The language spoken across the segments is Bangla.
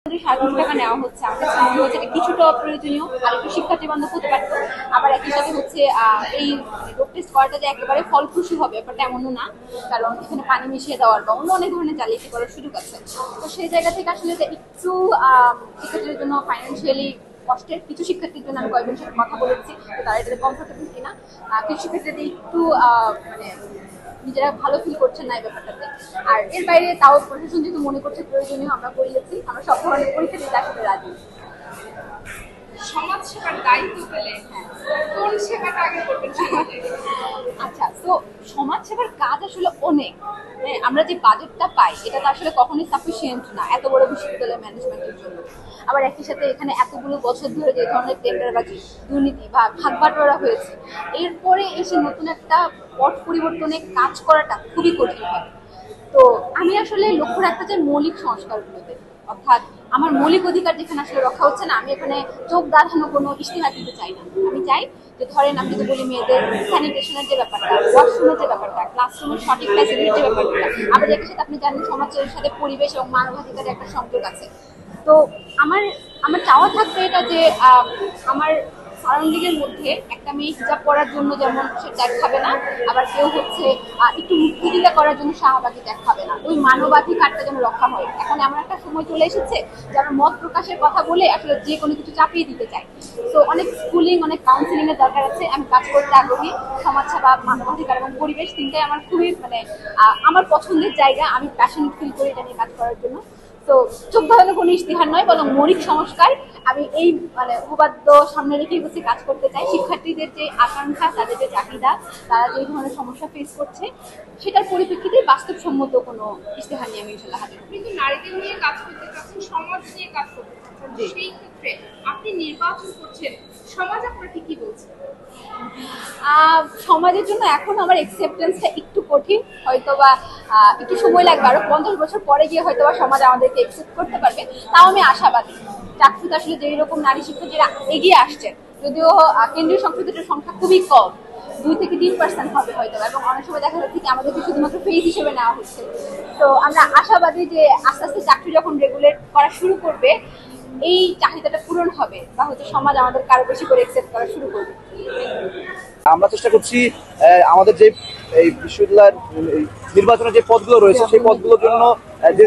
টাকা নেওয়া হচ্ছে আমার কাছে মনে হচ্ছে এটা কিছুটা অপ্রয়োজনীয়, আর একটু শিক্ষার্থী বান্ধব হতে পারতো। আবার একই সাথে হচ্ছে এই রোড টেস্ট করাটা যে একেবারে ফলপ্রসূ হবে ব্যাপারটা এমনও না, কারণ এখানে পানি মিশিয়ে দেওয়ার বা অন্য অনেক ধরনের জালিয়াতি করার সুযোগ আছে। তো সেই জায়গা থেকে আসলে যে একটু শিক্ষার্থীদের জন্য ফাইন্যান্সিয়ালি কষ্টের কিছু শিক্ষার্থীর জন্য আমি কয়েকজনের সাথে কথা বলেছি, তো তারা এটাতে কমফোর্টেবল কিনা। কিছু শিক্ষার্থীদের একটু মানে নিজেরা ভালো ফিল করছেন না এই ব্যাপারটাতে। আর এর বাইরে তাও প্রশাসন যেহেতু মনে করছে প্রয়োজনীয়, আমরা করিয়েছি, আমরা সব ধরনের পরীক্ষা দিতে আসলে রাজি। সমাজ সেবার দায়িত্ব পেলে কোন সেবাটা আগে করবেন সমাজে? আচ্ছা, তো সমাজ সেবার কাজ আসলে অনেক, আমরা যে বাজেটটা পাই এটা তো আসলে কখনোই সাফিসিয়েন্ট না এত বড় বিশ্ববিদ্যালয় ম্যানেজমেন্টের জন্য। আবার একই সাথে এখানে এতগুলো বছর ধরে যে ধরনের টেন্ডারবাজি, দুর্নীতি বা ভাগ বাটোয়ারা হয়েছে, এরপরে এসে নতুন একটা পট পরিবর্তনে কাজ করাটা খুবই কঠিন হয়। তো আমি আসলে লক্ষ্য রাখতে চাই মৌলিক সংস্কারগুলোতে, অর্থাৎ আমার মৌলিক অধিকার যেখানে আসলে রক্ষা হচ্ছে না, আমি এখানে চোখ দাঁড়ানো কোনো ইশতেহার দিতে চাই না। আমি চাই যে ধরেন আমি যদি বলি মেয়েদের স্যানিটেশনের যে ব্যাপারটা, ওয়াশরুমের যে ব্যাপারটা, ক্লাসরুমের সঠিক ফ্যাসিলিটির যে ব্যাপারটা, আবার একই সাথে আপনি জানেন সমাজের সাথে পরিবেশ এবং মানবাধিকারের একটা সংযোগ আছে। তো আমার আমার চাওয়া থাকবে এটা যে আমার সারাউন্ডিংয়ের মধ্যে একটা মেয়ে হিজাব পরার জন্য যেমন সে ট্যাগ খাবে না, আবার কেউ হচ্ছে একটু মুক্তিদিতা করার জন্য শাহবাগী ট্যাগ খাবে না, ওই মানবাধিকারটা যেন রক্ষা হয়। এখন এমন একটা সময় চলে এসেছে যে আমরা মত প্রকাশের কথা বলে আসলে যে কোনো কিছু চাপিয়ে দিতে চাই। তো অনেক স্কুলিং, অনেক কাউন্সিলিং এর দরকার আছে। আমি কাজ করতে আগ্রহী। সমাজসেবা, মানবাধিকার এবং পরিবেশ তিনটাই আমার খুবই আমার পছন্দের জায়গা। আমি প্যাশনেট ফিল করি এটা নিয়ে কাজ করার জন্য। তো চোখ ধরানো কোনো ইশতেহার নয়, বরং মৌলিক সংস্কার। আমি এই উপবাদ্য সামনে রেখে বসে কাজ করতে চাই। শিক্ষার্থীদের যে আকাঙ্ক্ষা, তাদের যে চাহিদা, তারা যে ধরনের সমস্যা ফেস করছে, সেটার পরিপ্রেক্ষিতে বাস্তবসম্মত কোনো ইশতেহার নিয়ে আমি ইনশাআল্লাহ হাজির হব। কিন্তু নারীদের নিয়ে কাজ করতে চাচ্ছেন, সমাজ নিয়ে কাজ করতে চাচ্ছেন, সেই ক্ষেত্রে আপনি নির্বাচন করছেন, সমাজ আপনাকে কি বলছে? সমাজের জন্য এখন আমার অ্যাকসেপ্টেন্সটা একটু কঠিন, হয়তোবা একটু সময় লাগবে, আরো 50 বছর পরে গিয়ে হয়তোবা সমাজ আমাদেরকে অ্যাকসেপ্ট করতে পারবে। তাও আমি আশাবাদী। চাকরিতে আসলে যেই রকম নারী শিক্ষার্থীরা এগিয়ে আসছেন, যদিও কেন্দ্রীয় সংসদের সংখ্যা খুবই কম, 2 থেকে 3% হবে হয়তো, এবং অনেক সময় দেখা যাচ্ছে কি আমাদেরকে শুধুমাত্র ফেস হিসেবে নেওয়া হচ্ছে। তো আমরা আশাবাদী যে আস্তে আস্তে চাকরি যখন রেগুলেট করা শুরু করবে, এই চাহিদাটা পূরণ হবে, বা হচ্ছে সমাজ আমাদের আরো বেশি করে অ্যাকসেপ্ট করা শুরু করবে। আমরা চেষ্টা করছি আমাদের যে এই বিশ্ববিদ্যালয়ের নির্বাচনের যে পদগুলো রয়েছে সেই পদগুলোর জন্য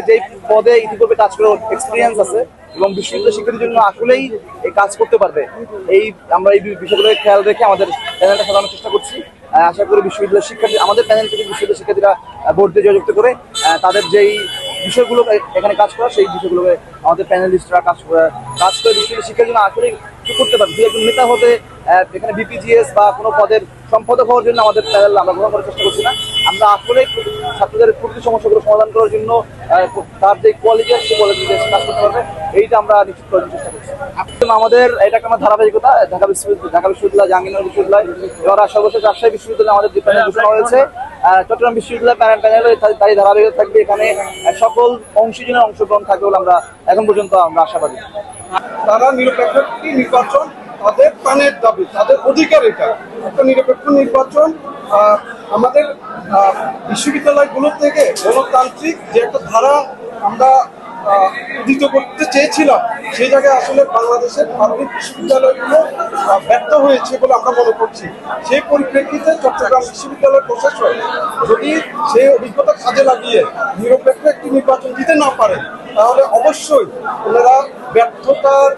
যে পদে ইতিপূর্বে কাজ করার এক্সপিরিয়েন্স আছে এবং বিশ্ববিদ্যালয় শিক্ষার্থীর জন্য আসলেই এই কাজ করতে পারবে, আমরা এই বিষয়গুলোকে খেয়াল রেখে আমাদের প্যানেলটা সাজানোর চেষ্টা করছি। আশা করি বিশ্ববিদ্যালয় শিক্ষার্থী, আমাদের প্যানেল থেকে বিশ্ববিদ্যালয় শিক্ষার্থীরা ভোট দিয়ে জয়যুক্ত করে তাদের যেই বিষয়গুলো এখানে কাজ করা, সেই বিষয়গুলোকে আমাদের প্যানেলিস্টরা কাজ করে বিশ্ববিদ্যালয় শিক্ষার জন্য আসলে কি করতে পারবে। একজন নেতা হতে এখানে বিপিজিএস বা কোনো পদের সম্পাদক হওয়ার জন্য আমাদের প্যানেল আমরা গ্রহণ করার চেষ্টা করছি না। আমরা আসলে ছাত্রদের প্রকৃত সমস্যাগুলো সমাধান করার জন্য তার যে কোয়ালিটি আছে সেই কোয়ালিটি কাজ করতে পারবে, এইটা আমরা নিশ্চিত করার চেষ্টা করছি। আমাদের এটা একটা ধারাবাহিকতা, ঢাকা বিশ্ববিদ্যালয়, জাহাঙ্গীরনগর বিশ্ববিদ্যালয়, এবার সর্বশেষ রাজশাহী বিশ্ববিদ্যালয়ে আমাদের যে প্যানেল ঘোষণা হয়েছে, চট্টগ্রাম বিশ্ববিদ্যালয় প্যানেলে তারই ধারাবাহিকতা থাকবে। এখানে সকল অংশীজনের অংশগ্রহণ থাকবে বলে আমরা এখন পর্যন্ত আমরা আশাবাদী। তারা নিরপেক্ষ একটি নির্বাচন, তাদের প্রাণের দাবি, তাদের অধিকার, এটা একটা নিরপেক্ষ নির্বাচন। আমাদের বিশ্ববিদ্যালয়গুলো থেকে গণতান্ত্রিক যে একটা ধারা আমরা উদিত করতে চেয়েছিলাম, সেই জায়গায় আসলে বাংলাদেশের প্রাথমিক বিশ্ববিদ্যালয়গুলো ব্যর্থ হয়েছে বলে আমরা মনে করছি। সেই পরিপ্রেক্ষিতে চট্টগ্রাম বিশ্ববিদ্যালয় প্রশাসন যদি সেই অভিজ্ঞতা কাজে লাগিয়ে নিরপেক্ষ একটি নির্বাচন দিতে না পারে, তাহলে অবশ্যই ওনারা ব্যর্থতার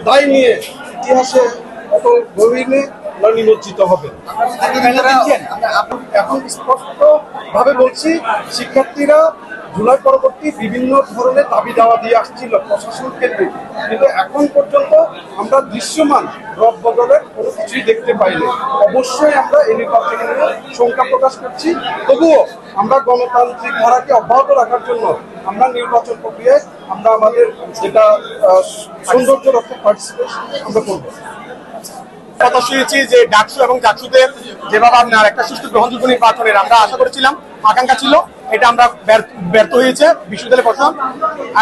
দায় নিয়ে ইতিহাসে অত গভীরে নিমজ্জিত হবে। এখন স্পষ্ট ভাবে বলছি, শিক্ষার্থীরা জুলাই পরবর্তী বিভিন্ন ধরনের দাবি দাওয়া দিয়ে আসছিল প্রশাসন কেন্দ্রে, কিন্তু এখন পর্যন্ত আমরা দৃশ্যমান রদ বদলের কোনো কিছুই দেখতে পাইনি। অবশ্যই আমরা এই নির্বাচনে শঙ্কা প্রকাশ করছি, তবুও আমরা গণতান্ত্রিক ধারাকে অব্যাহত রাখার জন্য আমরা নির্বাচন প্রক্রিয়ায় আমরা আমাদের যেটা সৌন্দর্য রক্ষা পার্টিসিপেশন আমরা করবো। কথা শুনেছি যে ডাকসু এবং জাকসুদের যেভাবে আপনার একটা সুষ্ঠু গ্রহণযোগ্য নির্বাচনের আমরা আশা করেছিলাম, আকাঙ্ক্ষা ছিল, এটা আমরা ব্যর্থ হয়েছে বিশ্ববিদ্যালয় প্রশাসন।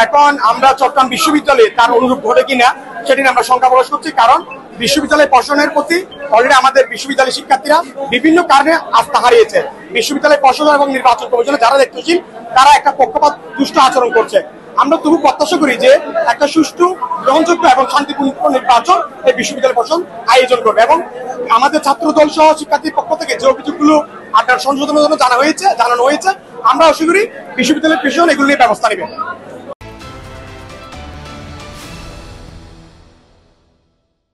এখন আমরা চট্টগ্রাম বিশ্ববিদ্যালয়ে তার অনুরূপ ঘটে কিনা সেটি আমরা শঙ্কা প্রকাশ করছি, কারণ বিশ্ববিদ্যালয় প্রশাসনের প্রতি অলরেডি আমাদের বিশ্ববিদ্যালয়ের শিক্ষার্থীরা বিভিন্ন কারণে আস্থা হারিয়েছে। বিশ্ববিদ্যালয় প্রশাসন এবং নির্বাচন কমিশনে যারা দায়িত্বশীল, তারা একটা পক্ষপাত দুষ্ট আচরণ করছে। আমরা তবু প্রত্যাশা করি যে একটা সুষ্ঠু, গ্রহণযোগ্য এবং শান্তিপূর্ণ নির্বাচন এই বিশ্ববিদ্যালয় প্রশাসন আয়োজন করবে, এবং আমাদের ছাত্র দল সহ শিক্ষার্থীর পক্ষ থেকে যে অভিযোগগুলো আপনার সংশোধনের জন্য জানানো হয়েছে, আমরা আশা করি বিশ্ববিদ্যালয় প্রশাসন এগুলো নিয়ে ব্যবস্থা নেবে।